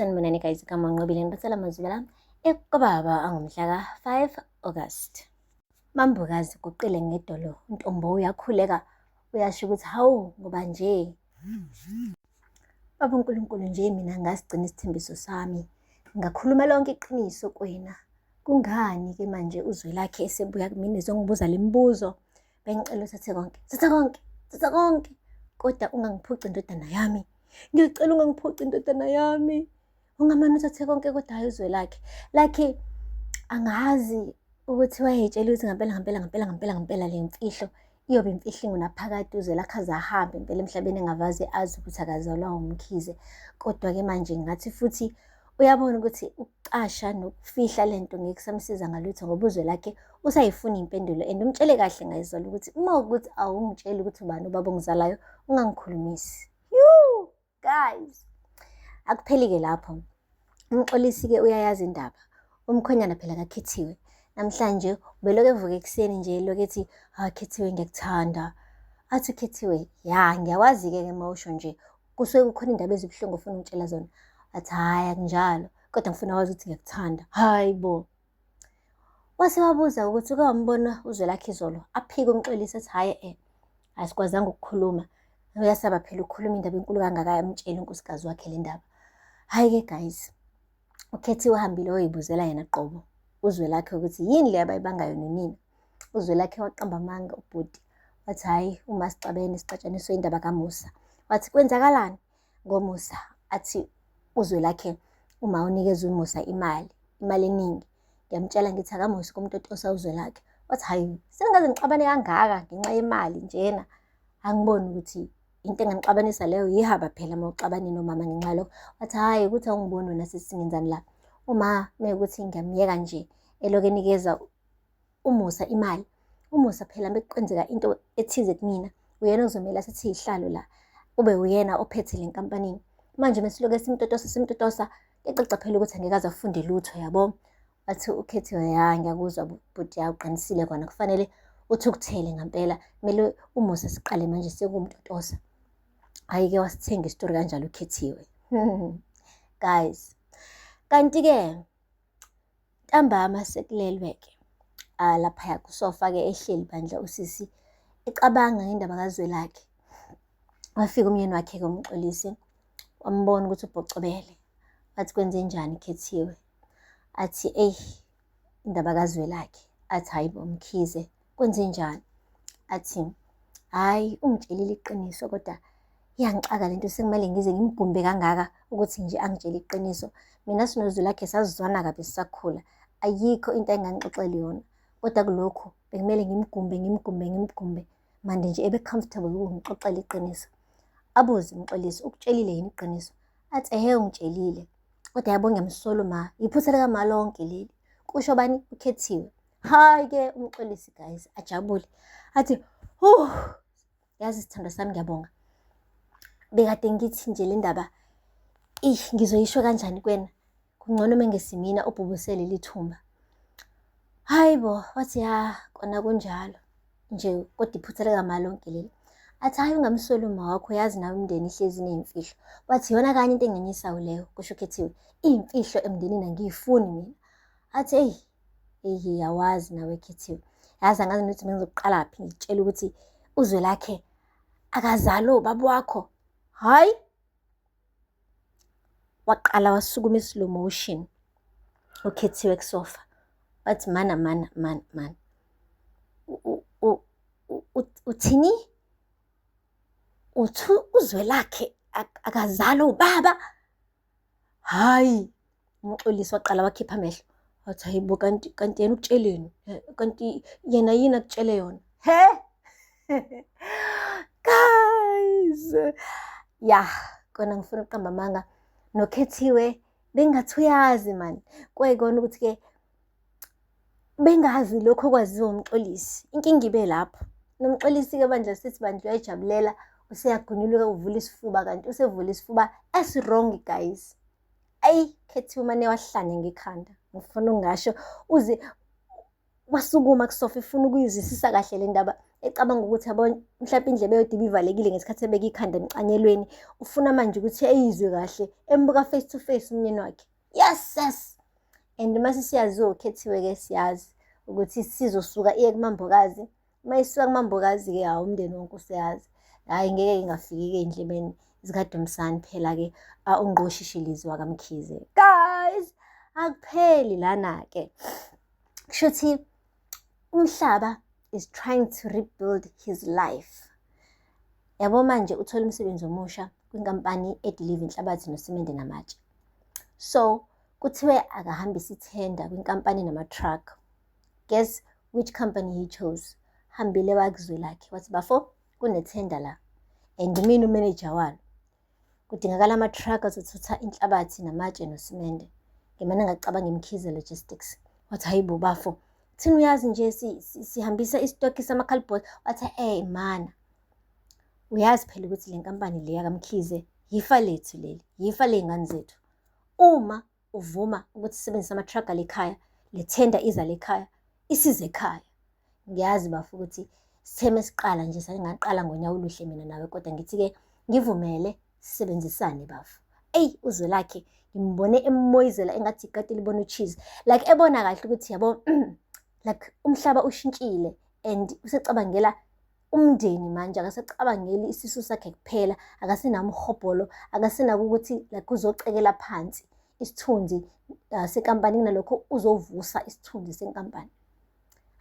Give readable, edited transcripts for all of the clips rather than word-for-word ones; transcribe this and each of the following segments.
Sanibonani guys, igama ngiNqobile ngibathela amazwi lami ekubaba angomhla ka-5 August. Mambukazi guqile ngedolo, Ntombo uyakhuleka, uyasho ukuthi hawu ngoba nje. Baba uNkulunkulu nje mina ngasigcina isithembiso sami, ngakhuluma lonke iqiniso kuwena. Kungani ke manje uZwelakhe esebuya kumina ezongibuza le mibuzo? Bengicela uthathe konke, thatha konke, kodwa ungangiphuci indodana yami. Ngiyacela ungangiphuci indodana yami. Ungamane uthathe konke kodwa hayi uZwelakhe. Like angazi ukuthi wayetshela ukuthi ngempela le mfihlo iyobe imfihlo ingunaphakade uZwelakhe aze ahambe impela emhlabeni engavaze azi ukuthi akazalwa umkhize. Kodwa-ke manje ngathi futhi uyabona ukuthi ukucasha nokufihla lento ngeke kusamsiza ngalutho ngoba uZwelakhe usayifuna impendulo and umtshele kahle ngayizolo ukuthi uma ukuthi awungitsheli ukuthi ubani ubaba ongizalayo ungangikhulumisi. Guys, akupheli-ke lapho. Umxolisi-ke uyayazi indaba. Umkhwenyana phela kakhethiwe. Namhlanje ubeloku evuka ekuseni nje loku ethi Khethiwe ngiyakuthanda. Athi Khethiwe, ya ngiyawazi-ke mawusho nje kusuke kukhona indaba ezibuhlungu ofuna ukutshela zona. Athi hhayi akunjalo kodwa ngifuna wazi ukuthi ngiyakuthanda. Hayi bo. Wase wabuza ukuthi uke wambona uZwelakhe izolo aphike umxolisi athi hhayi asikwazanga ukukhuluma. Uyasaba phela ukukhuluma indaba enkulu kangaka amtshela unkosikazi wakhe le ndaba. Hhayi-ke guys, uKhethiwe uhambile oyibuzela yena qobo uZwelakhe ukuthi yini le abayibangayo nonina. uZwelakhe waqamba amanga ubhuti wathi hhayi uma sixabene sixatshaniswe indaba kaMusa. Wathi kwenzakalani ngoMusa? Athi uZwelakhe uma unikeza uMusa imali eningi, ngiyamtshela ngithi akaMusa kumtotosa uZwelakhe. Wathi hhayi sengaze ngixabane kangaka ngenxa yemali njena. Angiboni ukuthi into enganixabanisa leyo yihaba phela uma uxabane nomama ngenxa yalokho. Wathi hhayi ukuthi awungiboni wena sesingenzani la. Uma mekuthi ngiyamyeka nje eloku enikeza uMusa imali. uMusa phela mekukwenzeka into ethize kumina uyena ozomela asithi ihlalo la, ube uyena ophethe le nkampanini. Manje mesiloku simtotosa ecaca phela ukuthi angeke aze afunde lutho yabo. Wathi uKhethiwe ya ngiyakuzwa bhuti ya uqinisile kona kufanele uthukuthele ngempela. Kumele uMusa siqale manje sekumtotosa. Hhayi-ke wasithenga isitori kanjalo uKhethiwe. Guys, kanti-ke ntambama sekulelwe-ke laphaya kusofa-ke ehleli bandla usisi ecabanga ngendaba kaZwelakhe. Wafika umyeni wakhe-ke umxolisi wambona ukuthi ubhocobele. Wathi kwenze njani Khethiwe? Athi indaba kaZwelakhe. Athi hhayi bo Mkhize kwenze njani? Athi hhayi ungitshelile iqiniso kodwa iyangixaka lento sekumele ngize ngimgumbe kangaka ukuthi nje angitshele iqiniso. Mina sinoZwelakhe sazizwana kabi sisakhula, ayikho into engangixoxela yona kodwa kulokhu bekumele ngimgumbe manje nje ebe comfortable ukungixoxela iqiniso. Abuze umxolisi ukutshelile yini iqiniso? Athi ungitshelile kodwa yabo ngiyamsola ma, iphutha likama lonke leli. Kusho bani? uKhethiwe. Hhayi-ke umxolisi guys ajabule athi yazi sithando sami ngiyabonga. Bekade ngithi nje le ndaba ngizoyisho kanjani kuwena? Kungcono mengesimina ubhubusele lithumba. Hayi bo, wathi ya kona kunjalo nje kodwa iphutha likama lonke leli. Athi hhayi ungamsoli uma wakho, yazi nawe umndeni ihlezi ney'mfihlo. Wathi yona kanye into engenyisayo leyo kusho uKhethiwe, iy'mfihlo emndenini angiyifuni mina. Athi yawazi nawe Khethiwe, yazi angazi nokuthi bengizoqalaphi ngitshela ukuthi uZwelakhe akazalo ubaba wakho. Hhayi, waqala wasukuma i-slow motion uKhethiwe kusofa. Wathi mana uthini? Uthi uZwelakhe akazalo ubaba? Hhayi, umxolisi waqala wakhipha amehlo. Wathi hayi bo kanti yena ukutsheleni? Kanti yena yini akutshele yona? Guys, ya kona ngifuna ukuqamba amanga noKhethiwe bengathi uyazi mani. Kwayikona ukuthi-ke bengazi lokho okwaziwa umxolisi. Inkinga ibe lapho. Nomxolisi-ke manje sithi bandla uyayijabulela useyagunyuluka uvula isifuba kanti usevula isifuba esi-wrong guys. Khethiwe mane wahlanya ngekhanda. Ngifuna ungasho uze wasukuma kusofa ifuna ukuyizwisisa kahle le ndaba ecabanga ukuthi yabo mhlawumbe indlebe yodwa ibivalekile ngesikhathi ebeka ikhanda emcanyelweni, ufuna manje ukuthi eyizwe kahle embuka face to face umnyeni wakhe. Yes. And mase siyaziwa ukhethiwe-ke siyazi ukuthi sizosuka iye kumambokazi. Uma isuka kumambokazi-ke hawu umndeni wonke useyazi. Hhayi ngeke ingafiki-ke ey'ndlebeni zikaDumsane phela-ke ungqoshishilizi wakaMkhize. Guys, akupheli lana-ke. Kushuthi uMhlaba is trying to rebuild his life. Yabo manje uthola umsebenzi omusha kwinkampani ediliva inhlabathi nosimende namatshe. So kuthiwe akahambise ithenda kwinkampani nama-truck. Guess which company he chose? Hambile wakuzwelakhe wathi bafo kunethenda la and mina umanager walo. Kudingakala ama-truck azothutha inhlabathi namatshe nosimende. Ngemane ngacabanga iMkhize Logistics. Wathi hayibo bafo. Thina uyazi nje sihambisa isitokhi samakhalibhodi. Wathi mana. Uyazi phela ukuthi le nkampani le yakaMkhize yifa lethu leli, yifa ley'ngane zethu. Uma uvuma ukuthi sisebenzise ama-truck alekhaya, le thenda iza lekhaya, isize ekhaya. Ngiyazi bafo ukuthi sitheme siqala nje sangaqala ngonyawo oluhle mina nawe kodwa ngithi-ke ngivumele sisebenzisane bafo. Uzwelakhe ngimbone emoyizela engathi ikati libona ucheese. Like ebona kahle ukuthi yabo like umhlaba ushintshile and usecabangela umndeni manje, akasecabangeli isisu sakhe kuphela, akasenamhobholo, akasenako ukuthi like uzocekela phansi isithunzi senkampani kunalokho uzovusa isithunzi senkampani.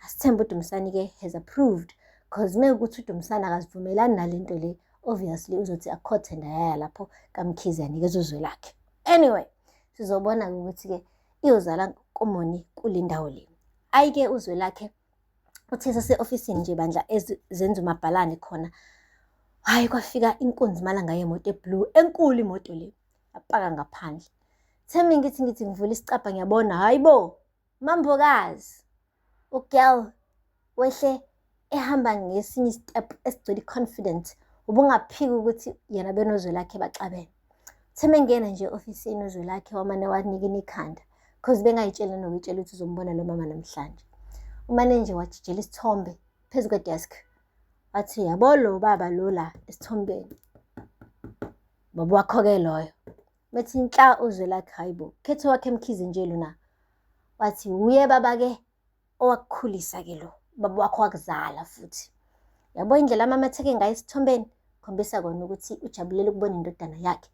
Asithembe uDumsane-ke has approved because mekuthi uDumsane akazivumelani nalento le, obviously uzothi akho thenda yaya lapho kaMkhize yanikeza uzwelakhe. Anyway, sizobona-ke ukuthi-ke iyozala komoni kule ndawo le. Ayike uzwelakhe uthe sase-ofisini nje bandla zenza umabhalane khona. Hayi kwafika inkunzi malanga yemoto eblue enkulu imoto le apaka ngaphandle. Themi ngithi ngivula isicabha ngiyabona hayibo mambokazi ugirl wehle ehamba ngesinye step esigcwele confident ubungaphiki ukuthi yena benozwelakhe baxabene. Themi ngena nje ofisini uzwelakhe wamane wanika ikhanda because bengayitshela nokuyitshela ukuthi uzombona lo mama namhlanje. Umanager wajijela isithombe phezu kwedesk. Wathi yabo lo baba lo la esithombeni. Baba wakho-ke loyo. Bethi nhla uzwelakhe hayibo. Khetho wakhe Mkhize nje lona. Wathi uye baba-ke owakukhulisa-ke lo. Baba wakho wakuzala futhi. Yabo indlela amametheke ngayo esithombeni khombisa kona ukuthi ujabulela ukubona indodana yakhe.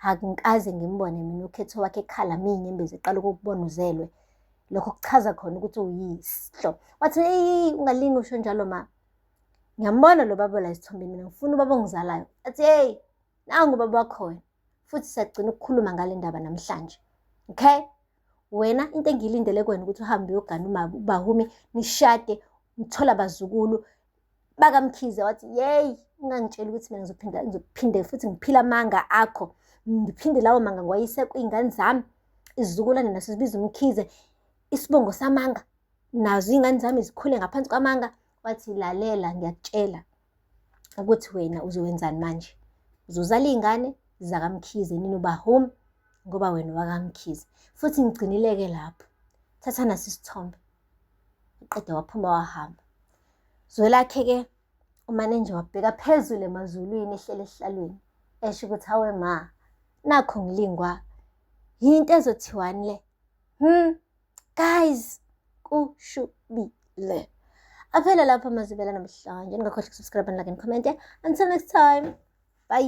Angikaze ngimbone mina ukhetho wakhe ekhala minye embeze eqala ukubona uzelwe. Lokho kuchaza khona ukuthi uyisihlo. Wathi ungalingi usho njalo ma. Ngiyambona lo baba la esithombeni mina ngifuna ubaba ongizalayo. Athi nangu baba wakho wena. Futhi siyagcina ukukhuluma ngale ndaba namhlanje. Okay? Wena into engilindele kwena ukuthi uhambe uyogana uBahumi nishade nithola abazukulu bakaMkhize. Wathi ungangitshela ukuthi mina ngizophinde futhi ngiphila amanga akho. Ngiphinde lawo manga ngoyise kwingane zami izizukulwane naso sibiza uMkhize isibongo samanga nazo ingane zami zikhule ngaphansi kwamanga. Wathi lalela ngiyakutshela ukuthi wena uzowenzani manje. Uzozala izingane zakaMkhize nini uBahumi ngoba wena wakaMkhize. Futhi ngigcinileke lapho. Thatha nasi isithombe. Uqeda waphuma wahamba. Zwelakhe-ke umanager wabheka phezulu emazulwini ehlele esihlalweni. Esho ukuthi hawe ma nakho ngilingwa. Yinto ezothiwani le? Guys, kushubile. Aphela lapha amazibela namhlanje. Ningakhohlwa ukusubscribe and like and comment. Until next time. Bye.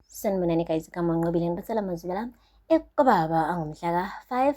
Sanibonani guys, kama nqobile ngibathela amazibela ekubaba angomhla ka 5